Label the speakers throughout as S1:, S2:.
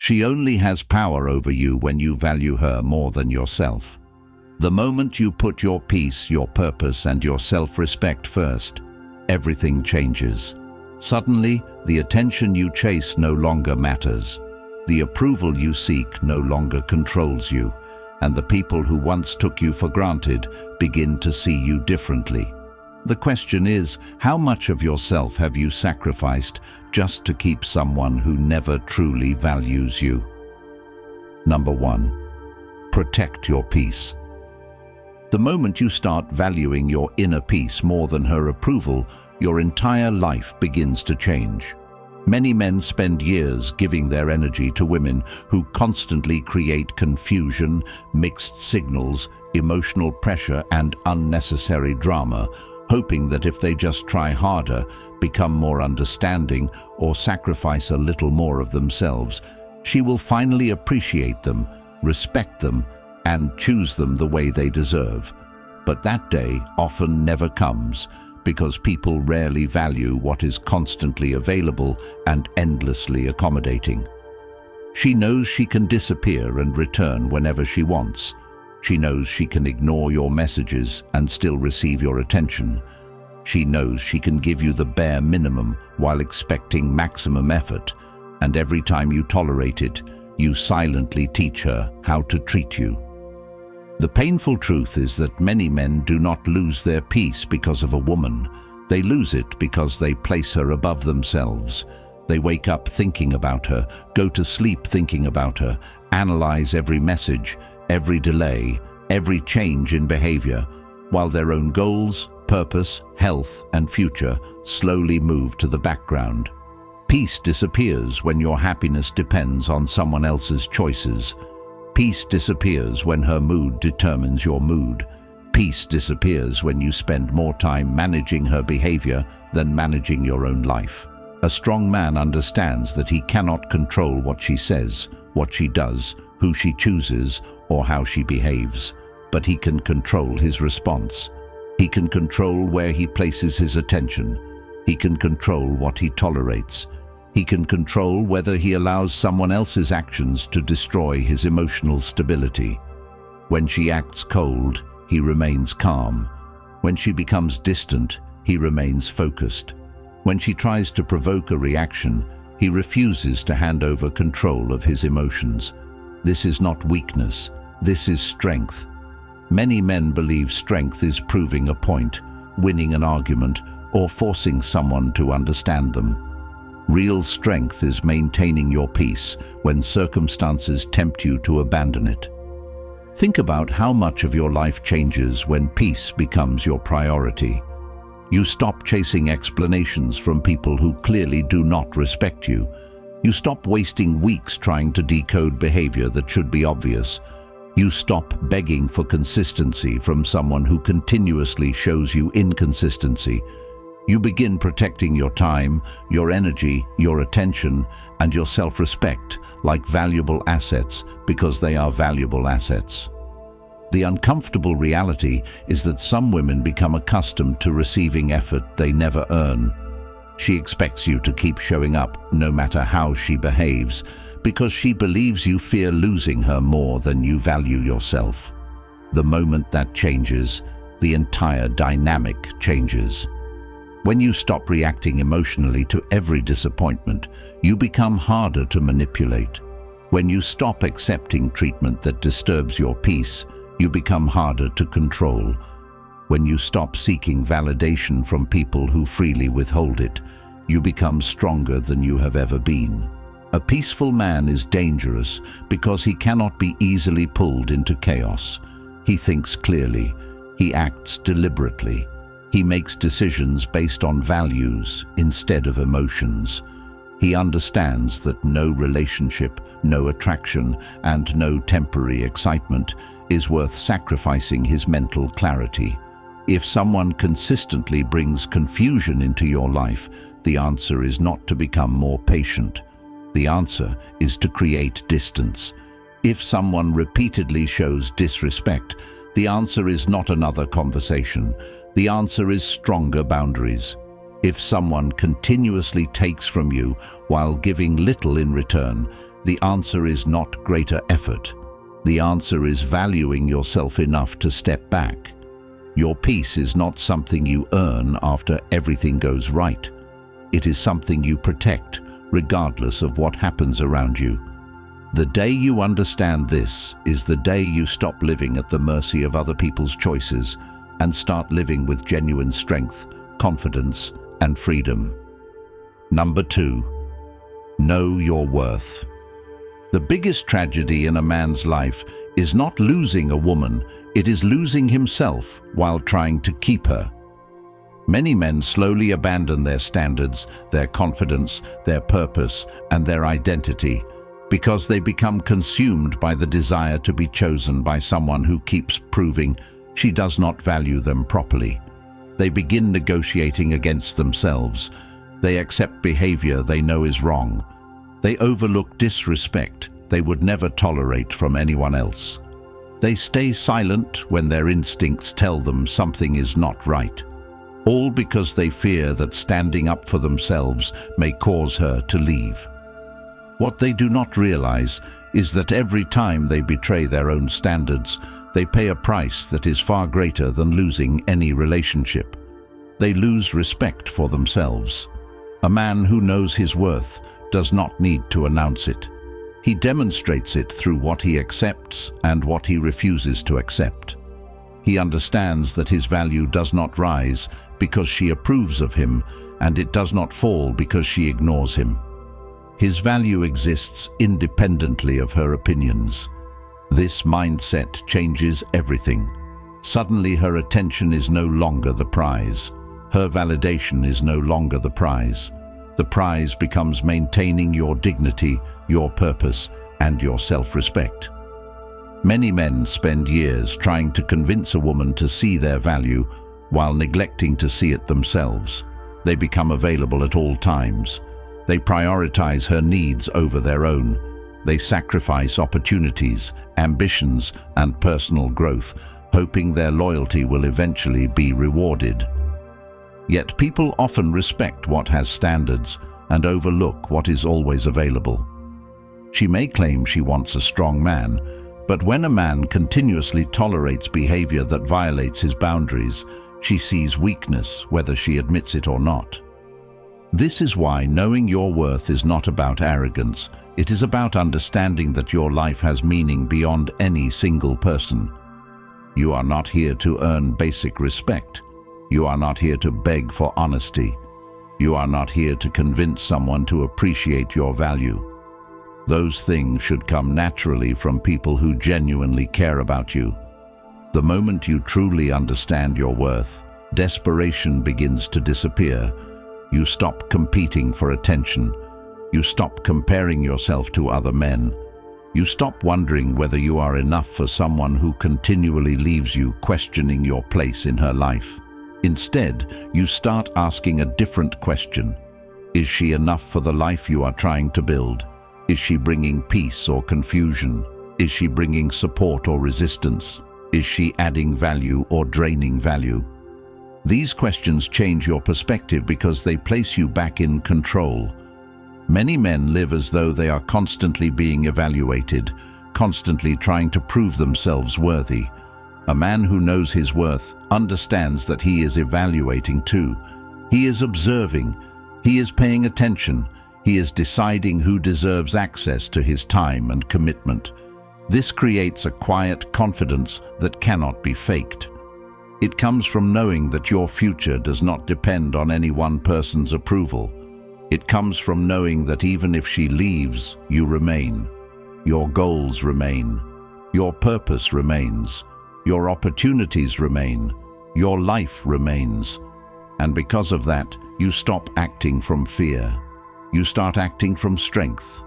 S1: She only has power over you when you value her more than yourself. The moment you put your peace, your purpose, and your self-respect first, everything changes. Suddenly, the attention you chase no longer matters. The approval you seek no longer controls you, and the people who once took you for granted begin to see you differently. The question is, how much of yourself have you sacrificed just to keep someone who never truly values you? Number 1. Protect your peace. The moment you start valuing your inner peace more than her approval, your entire life begins to change. Many men spend years giving their energy to women who constantly create confusion, mixed signals, emotional pressure, and unnecessary drama, hoping that if they just try harder, become more understanding, or sacrifice a little more of themselves, she will finally appreciate them, respect them, and choose them the way they deserve. But that day often never comes, because people rarely value what is constantly available and endlessly accommodating. She knows she can disappear and return whenever she wants. She knows she can ignore your messages and still receive your attention. She knows she can give you the bare minimum while expecting maximum effort, and every time you tolerate it, you silently teach her how to treat you. The painful truth is that many men do not lose their peace because of a woman. They lose it because they place her above themselves. They wake up thinking about her, go to sleep thinking about her, analyze every message, every delay, every change in behavior, while their own goals, purpose, health, and future slowly move to the background. Peace disappears when your happiness depends on someone else's choices. Peace disappears when her mood determines your mood. Peace disappears when you spend more time managing her behavior than managing your own life. A strong man understands that he cannot control what she says, what she does, who she chooses, or how she behaves, but he can control his response. He can control where he places his attention. He can control what he tolerates. He can control whether he allows someone else's actions to destroy his emotional stability. When she acts cold, he remains calm. When she becomes distant, he remains focused. When she tries to provoke a reaction, he refuses to hand over control of his emotions. This is not weakness. This is strength. Many men believe strength is proving a point, winning an argument, or forcing someone to understand them. Real strength is maintaining your peace when circumstances tempt you to abandon it. Think about how much of your life changes when peace becomes your priority. You stop chasing explanations from people who clearly do not respect you. You stop wasting weeks trying to decode behavior that should be obvious. You stop begging for consistency from someone who continuously shows you inconsistency. You begin protecting your time, your energy, your attention, and your self-respect like valuable assets because they are valuable assets. The uncomfortable reality is that some women become accustomed to receiving effort they never earn. She expects you to keep showing up no matter how she behaves because she believes you fear losing her more than you value yourself. The moment that changes, the entire dynamic changes. When you stop reacting emotionally to every disappointment, you become harder to manipulate. When you stop accepting treatment that disturbs your peace, you become harder to control. When you stop seeking validation from people who freely withhold it, you become stronger than you have ever been. A peaceful man is dangerous because he cannot be easily pulled into chaos. He thinks clearly. He acts deliberately. He makes decisions based on values instead of emotions. He understands that no relationship, no attraction, and no temporary excitement is worth sacrificing his mental clarity. If someone consistently brings confusion into your life, the answer is not to become more patient. The answer is to create distance. If someone repeatedly shows disrespect, the answer is not another conversation. The answer is stronger boundaries. If someone continuously takes from you while giving little in return, The answer is not greater effort. The answer is valuing yourself enough to step back. Your peace is not something you earn after everything goes right. It is something you protect, regardless of what happens around you. The day you understand this is the day you stop living at the mercy of other people's choices and start living with genuine strength, confidence, and freedom. Number 2. Know your worth. The biggest tragedy in a man's life is not losing a woman, it is losing himself while trying to keep her. Many men slowly abandon their standards, their confidence, their purpose, and their identity because they become consumed by the desire to be chosen by someone who keeps proving she does not value them properly. They begin negotiating against themselves. They accept behavior they know is wrong. They overlook disrespect they would never tolerate from anyone else. They stay silent when their instincts tell them something is not right, all because they fear that standing up for themselves may cause her to leave. What they do not realize is that every time they betray their own standards, they pay a price that is far greater than losing any relationship. They lose respect for themselves. A man who knows his worth does not need to announce it. He demonstrates it through what he accepts and what he refuses to accept. He understands that his value does not rise because she approves of him, and it does not fall because she ignores him. His value exists independently of her opinions. This mindset changes everything. Suddenly her attention is no longer the prize. Her validation is no longer the prize. The prize becomes maintaining your dignity, your purpose, and your self-respect. Many men spend years trying to convince a woman to see their value while neglecting to see it themselves. They become available at all times. They prioritize her needs over their own. They sacrifice opportunities, ambitions, and personal growth, hoping their loyalty will eventually be rewarded. Yet people often respect what has standards and overlook what is always available. She may claim she wants a strong man, but when a man continuously tolerates behavior that violates his boundaries, she sees weakness, whether she admits it or not. This is why knowing your worth is not about arrogance. It is about understanding that your life has meaning beyond any single person. You are not here to earn basic respect. You are not here to beg for honesty. You are not here to convince someone to appreciate your value. Those things should come naturally from people who genuinely care about you. The moment you truly understand your worth, desperation begins to disappear. You stop competing for attention. You stop comparing yourself to other men. You stop wondering whether you are enough for someone who continually leaves you questioning your place in her life. Instead, you start asking a different question. Is she enough for the life you are trying to build? Is she bringing peace or confusion? Is she bringing support or resistance? Is she adding value or draining value? These questions change your perspective because they place you back in control. Many men live as though they are constantly being evaluated, constantly trying to prove themselves worthy. A man who knows his worth understands that he is evaluating too. He is observing. He is paying attention. He is deciding who deserves access to his time and commitment. This creates a quiet confidence that cannot be faked. It comes from knowing that your future does not depend on any one person's approval. It comes from knowing that even if she leaves, you remain. Your goals remain. Your purpose remains. Your opportunities remain. Your life remains. And because of that, you stop acting from fear. You start acting from strength.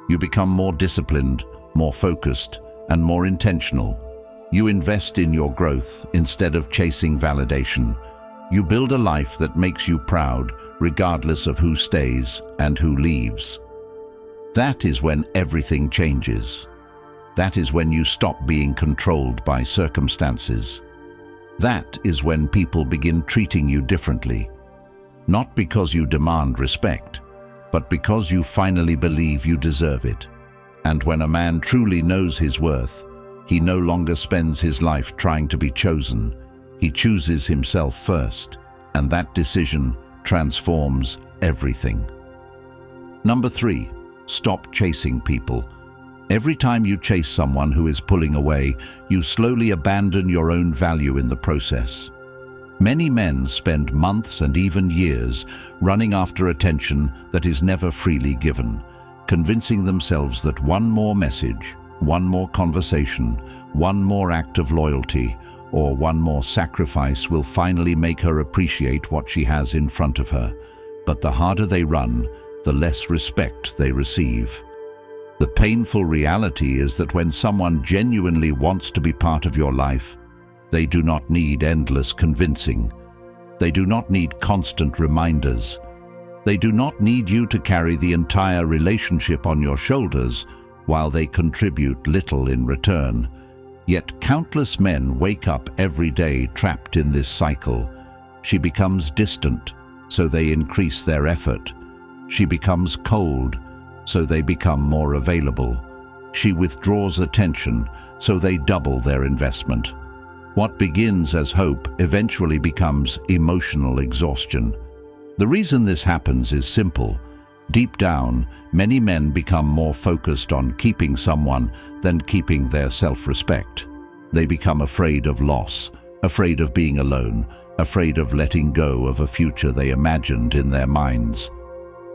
S1: You become more disciplined, more focused, and more intentional. You invest in your growth instead of chasing validation. You build a life that makes you proud, regardless of who stays and who leaves. That is when everything changes. That is when you stop being controlled by circumstances. That is when people begin treating you differently. Not because you demand respect, but because you finally believe you deserve it. And when a man truly knows his worth, he no longer spends his life trying to be chosen. He chooses himself first, and that decision transforms everything. Number 3, stop chasing people. Every time you chase someone who is pulling away, you slowly abandon your own value in the process. Many men spend months and even years running after attention that is never freely given, convincing themselves that one more message, one more conversation, one more act of loyalty, or one more sacrifice will finally make her appreciate what she has in front of her. But the harder they run, the less respect they receive. The painful reality is that when someone genuinely wants to be part of your life, they do not need endless convincing. They do not need constant reminders. They do not need you to carry the entire relationship on your shoulders while they contribute little in return. Yet countless men wake up every day trapped in this cycle. She becomes distant, so they increase their effort. She becomes cold, so they become more available. She withdraws attention, so they double their investment. What begins as hope eventually becomes emotional exhaustion. The reason this happens is simple. Deep down, many men become more focused on keeping someone than keeping their self-respect. They become afraid of loss, afraid of being alone, afraid of letting go of a future they imagined in their minds.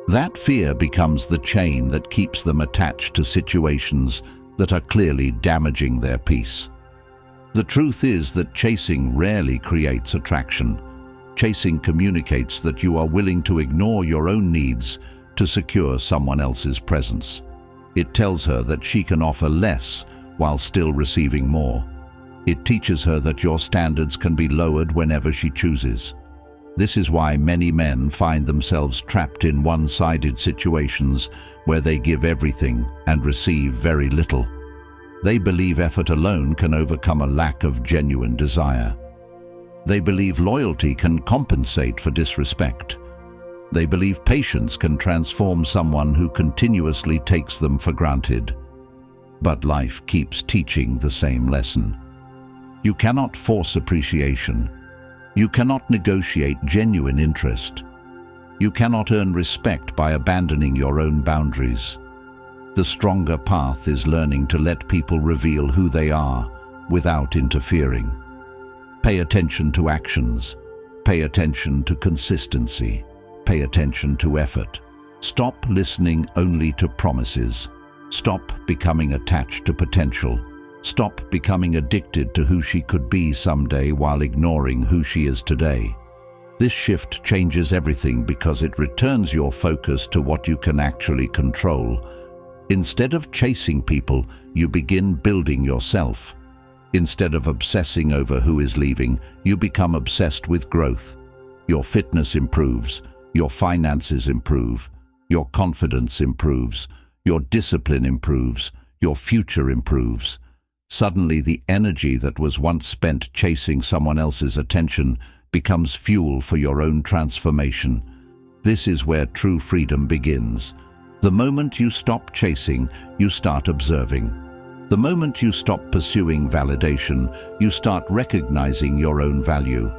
S1: That fear becomes the chain that keeps them attached to situations that are clearly damaging their peace. The truth is that chasing rarely creates attraction. Chasing communicates that you are willing to ignore your own needs to secure someone else's presence. It tells her that she can offer less while still receiving more. It teaches her that your standards can be lowered whenever she chooses. This is why many men find themselves trapped in one-sided situations where they give everything and receive very little. They believe effort alone can overcome a lack of genuine desire. They believe loyalty can compensate for disrespect. They believe patience can transform someone who continuously takes them for granted. But life keeps teaching the same lesson. You cannot force appreciation. You cannot negotiate genuine interest. You cannot earn respect by abandoning your own boundaries. The stronger path is learning to let people reveal who they are without interfering. Pay attention to actions. Pay attention to consistency. Pay attention to effort. Stop listening only to promises. Stop becoming attached to potential. Stop becoming addicted to who she could be someday while ignoring who she is today. This shift changes everything because it returns your focus to what you can actually control. Instead of chasing people, you begin building yourself. Instead of obsessing over who is leaving, you become obsessed with growth. Your fitness improves, your finances improve, your confidence improves, your discipline improves, your future improves. Suddenly, the energy that was once spent chasing someone else's attention becomes fuel for your own transformation. This is where true freedom begins. The moment you stop chasing, you start observing. The moment you stop pursuing validation, you start recognizing your own value.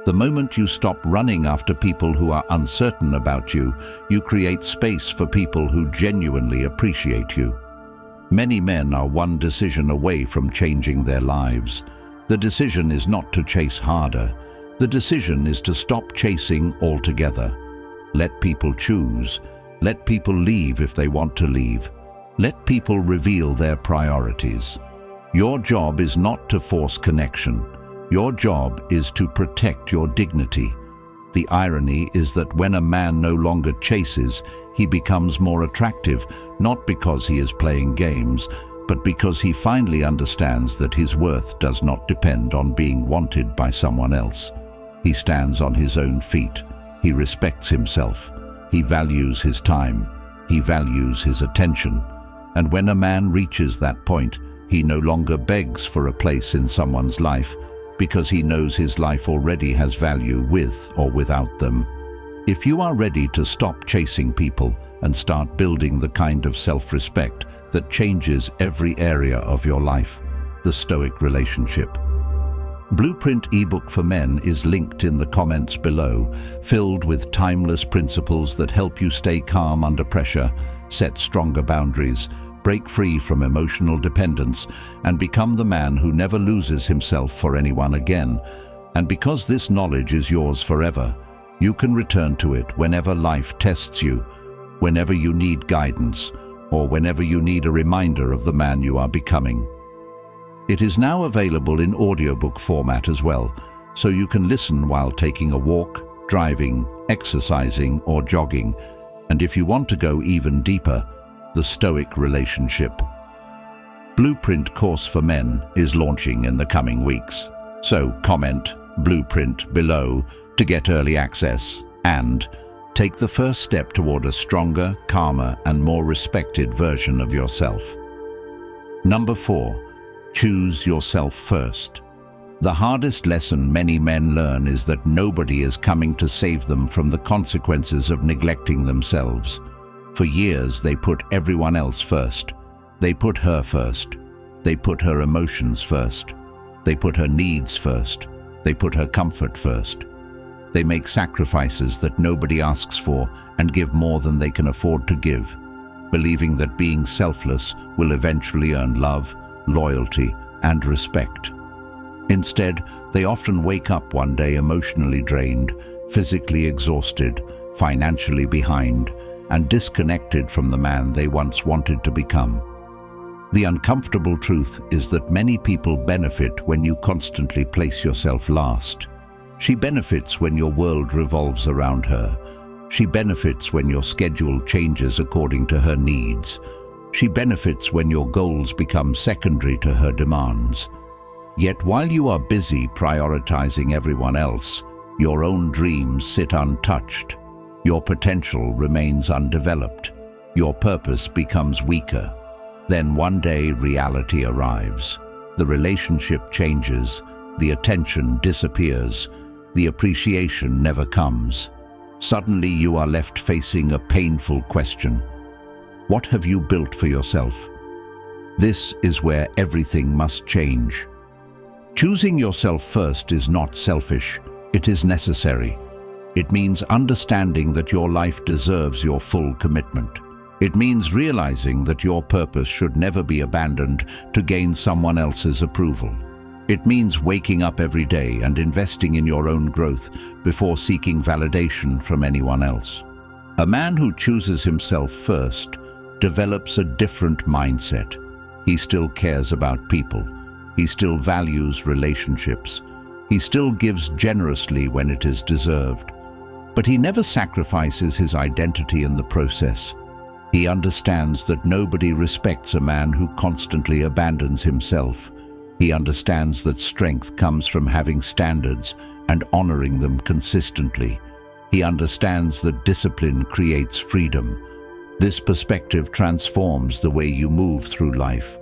S1: The moment you stop running after people who are uncertain about you, you create space for people who genuinely appreciate you. Many men are one decision away from changing their lives. The decision is not to chase harder. The decision is to stop chasing altogether. Let people choose. Let people leave if they want to leave. Let people reveal their priorities. Your job is not to force connection. Your job is to protect your dignity. The irony is that when a man no longer chases, he becomes more attractive, not because he is playing games, but because he finally understands that his worth does not depend on being wanted by someone else. He stands on his own feet. He respects himself. He values his time. He values his attention. And when a man reaches that point, he no longer begs for a place in someone's life, because he knows his life already has value with or without them. If you are ready to stop chasing people and start building the kind of self-respect that changes every area of your life, the Stoic relationship. Blueprint ebook for men is linked in the comments below, filled with timeless principles that help you stay calm under pressure, set stronger boundaries, break free from emotional dependence, and become the man who never loses himself for anyone again. And because this knowledge is yours forever, you can return to it whenever life tests you, whenever you need guidance, or whenever you need a reminder of the man you are becoming. It is now available in audiobook format as well, so you can listen while taking a walk, driving, exercising, or jogging. And if you want to go even deeper, the Stoic relationship. Blueprint course for men is launching in the coming weeks. So comment Blueprint below to get early access and take the first step toward a stronger, calmer, and more respected version of yourself. Number 4. Choose yourself first. The hardest lesson many men learn is that nobody is coming to save them from the consequences of neglecting themselves. For years, they put everyone else first. They put her first. They put her emotions first. They put her needs first. They put her comfort first. They make sacrifices that nobody asks for and give more than they can afford to give, believing that being selfless will eventually earn love, loyalty, and respect. Instead, they often wake up one day emotionally drained, physically exhausted, financially behind, and disconnected from the man they once wanted to become. The uncomfortable truth is that many people benefit when you constantly place yourself last. She benefits when your world revolves around her. She benefits when your schedule changes according to her needs. She benefits when your goals become secondary to her demands. Yet while you are busy prioritizing everyone else, your own dreams sit untouched. Your potential remains undeveloped. Your purpose becomes weaker. Then one day reality arrives. The relationship changes. The attention disappears. The appreciation never comes. Suddenly you are left facing a painful question. What have you built for yourself? This is where everything must change. Choosing yourself first is not selfish, it is necessary. It means understanding that your life deserves your full commitment. It means realizing that your purpose should never be abandoned to gain someone else's approval. It means waking up every day and investing in your own growth before seeking validation from anyone else. A man who chooses himself first develops a different mindset. He still cares about people. He still values relationships. He still gives generously when it is deserved. But he never sacrifices his identity in the process. He understands that nobody respects a man who constantly abandons himself. He understands that strength comes from having standards and honoring them consistently. He understands that discipline creates freedom. This perspective transforms the way you move through life.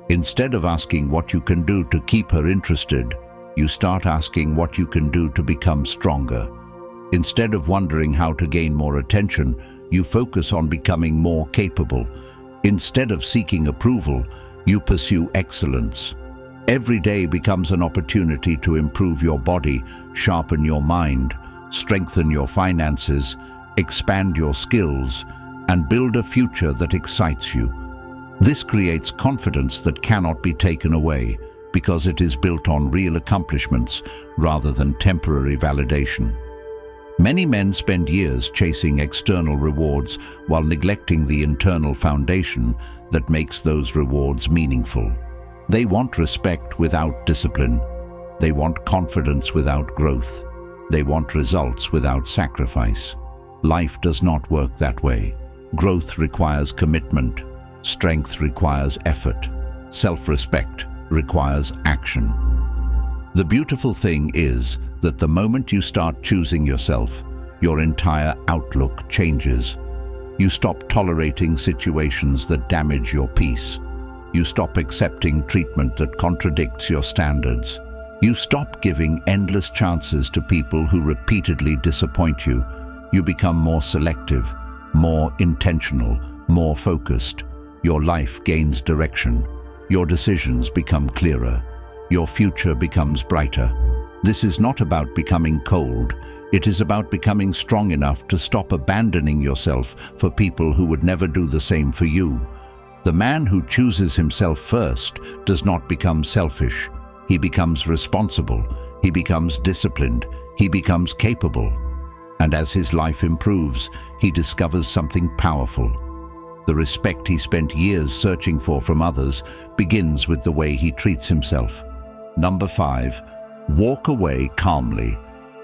S1: Instead of asking what you can do to keep her interested, you start asking what you can do to become stronger. Instead of wondering how to gain more attention, you focus on becoming more capable. Instead of seeking approval, you pursue excellence. Every day becomes an opportunity to improve your body, sharpen your mind, strengthen your finances, expand your skills, and build a future that excites you. This creates confidence that cannot be taken away because it is built on real accomplishments rather than temporary validation. Many men spend years chasing external rewards while neglecting the internal foundation that makes those rewards meaningful. They want respect without discipline. They want confidence without growth. They want results without sacrifice. Life does not work that way. Growth requires commitment. Strength requires effort. Self-respect requires action. The beautiful thing is that the moment you start choosing yourself, your entire outlook changes. You stop tolerating situations that damage your peace. You stop accepting treatment that contradicts your standards. You stop giving endless chances to people who repeatedly disappoint you. You become more selective, more intentional, more focused. your life gains direction. Your decisions become clearer. Your future becomes brighter. This is not about becoming cold. It is about becoming strong enough to stop abandoning yourself for people who would never do the same for you. The man who chooses himself first does not become selfish. He becomes responsible. He becomes disciplined. He becomes capable. And as his life improves, he discovers something powerful. The respect he spent years searching for from others begins with the way he treats himself. Number 5, walk away calmly.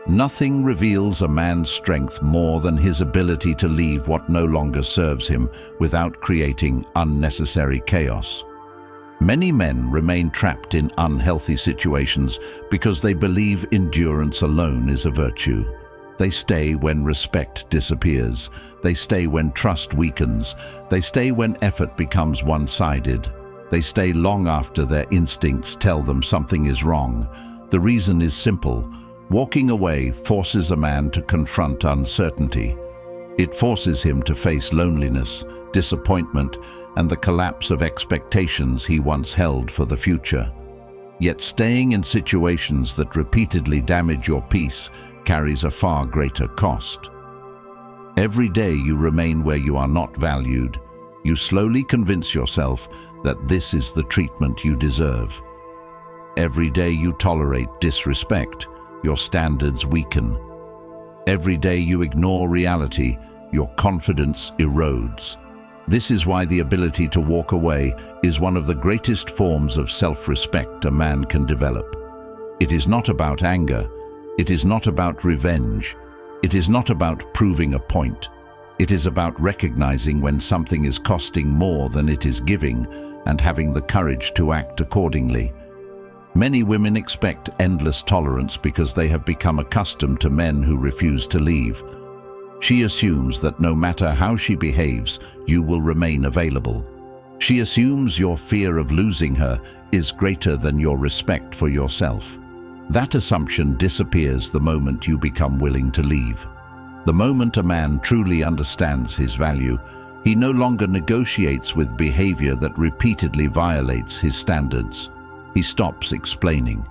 S1: Nothing reveals a man's strength more than his ability to leave what no longer serves him without creating unnecessary chaos. Many men remain trapped in unhealthy situations because they believe endurance alone is a virtue. They stay when respect disappears. They stay when trust weakens. They stay when effort becomes one-sided. They stay long after their instincts tell them something is wrong. The reason is simple. Walking away forces a man to confront uncertainty. It forces him to face loneliness, disappointment, and the collapse of expectations he once held for the future. Yet staying in situations that repeatedly damage your peace carries a far greater cost. Every day you remain where you are not valued, you slowly convince yourself that this is the treatment you deserve. Every day you tolerate disrespect, your standards weaken. Every day you ignore reality, your confidence erodes. This is why the ability to walk away is one of the greatest forms of self-respect a man can develop. It is not about anger. It is not about revenge. It is not about proving a point. It is about recognizing when something is costing more than it is giving and having the courage to act accordingly. Many women expect endless tolerance because they have become accustomed to men who refuse to leave. She assumes that no matter how she behaves, you will remain available. She assumes your fear of losing her is greater than your respect for yourself. That assumption disappears the moment you become willing to leave. The moment a man truly understands his value, he no longer negotiates with behavior that repeatedly violates his standards. He stops explaining.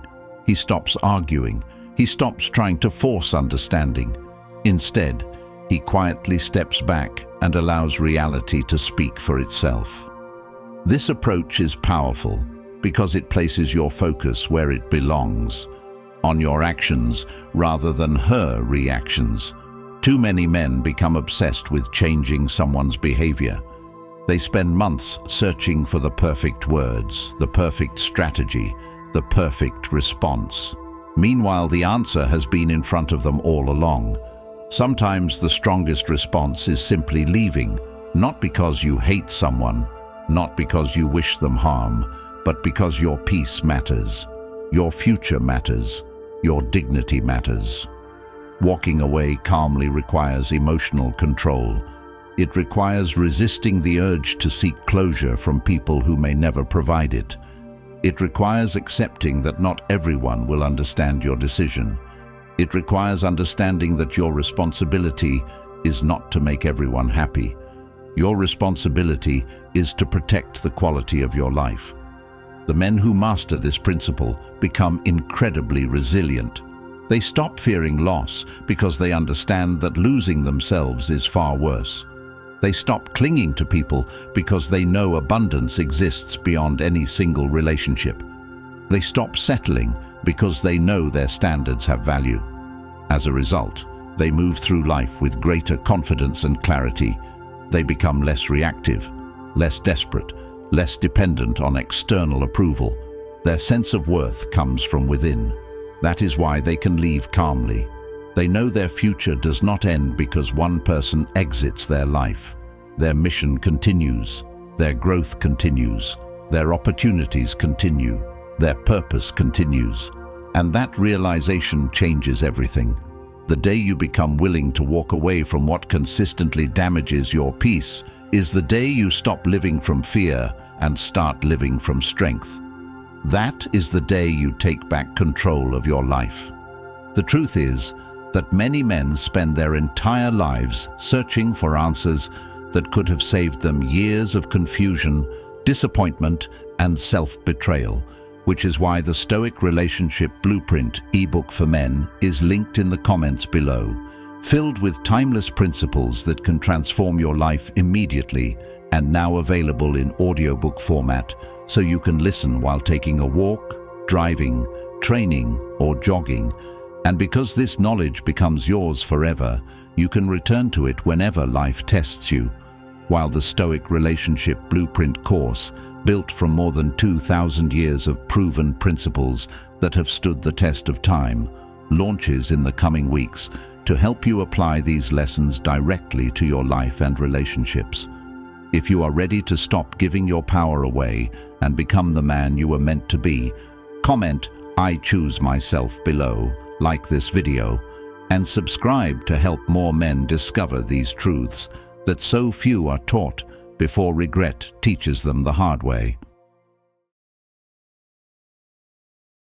S1: He stops arguing. He stops trying to force understanding. Instead, he quietly steps back and allows reality to speak for itself. This approach is powerful because it places your focus where it belongs, on your actions rather than her reactions. Too many men become obsessed with changing someone's behavior. They spend months searching for the perfect words, the perfect strategy, the perfect response. Meanwhile, the answer has been in front of them all along. Sometimes the strongest response is simply leaving, not because you hate someone, not because you wish them harm, but because your peace matters, your future matters, your dignity matters. Walking away calmly requires emotional control. It requires resisting the urge to seek closure from people who may never provide it. It requires accepting that not everyone will understand your decision. It requires understanding that your responsibility is not to make everyone happy. Your responsibility is to protect the quality of your life. The men who master this principle become incredibly resilient. They stop fearing loss because they understand that losing themselves is far worse. They stop clinging to people because they know abundance exists beyond any single relationship. They stop settling because they know their standards have value. As a result, they move through life with greater confidence and clarity. They become less reactive, less desperate, less dependent on external approval. Their sense of worth comes from within. That is why they can leave calmly. They know their future does not end because one person exits their life. Their mission continues, their growth continues, their opportunities continue, their purpose continues. And that realization changes everything. The day you become willing to walk away from what consistently damages your peace is the day you stop living from fear and start living from strength. That is the day you take back control of your life. The truth is that many men spend their entire lives searching for answers that could have saved them years of confusion, disappointment, and self-betrayal, which is why the Stoic Relationship Blueprint ebook for men is linked in the comments below, filled with timeless principles that can transform your life immediately, and now available in audiobook format so you can listen while taking a walk, driving, training, or jogging. And because this knowledge becomes yours forever, you can return to it whenever life tests you. While the Stoic Relationship Blueprint course, built from more than 2,000 years of proven principles that have stood the test of time, launches in the coming weeks to help you apply these lessons directly to your life and relationships. If you are ready to stop giving your power away and become the man you were meant to be, comment "I choose myself" below, like this video, and subscribe to help more men discover these truths that so few are taught before regret teaches them the hard way.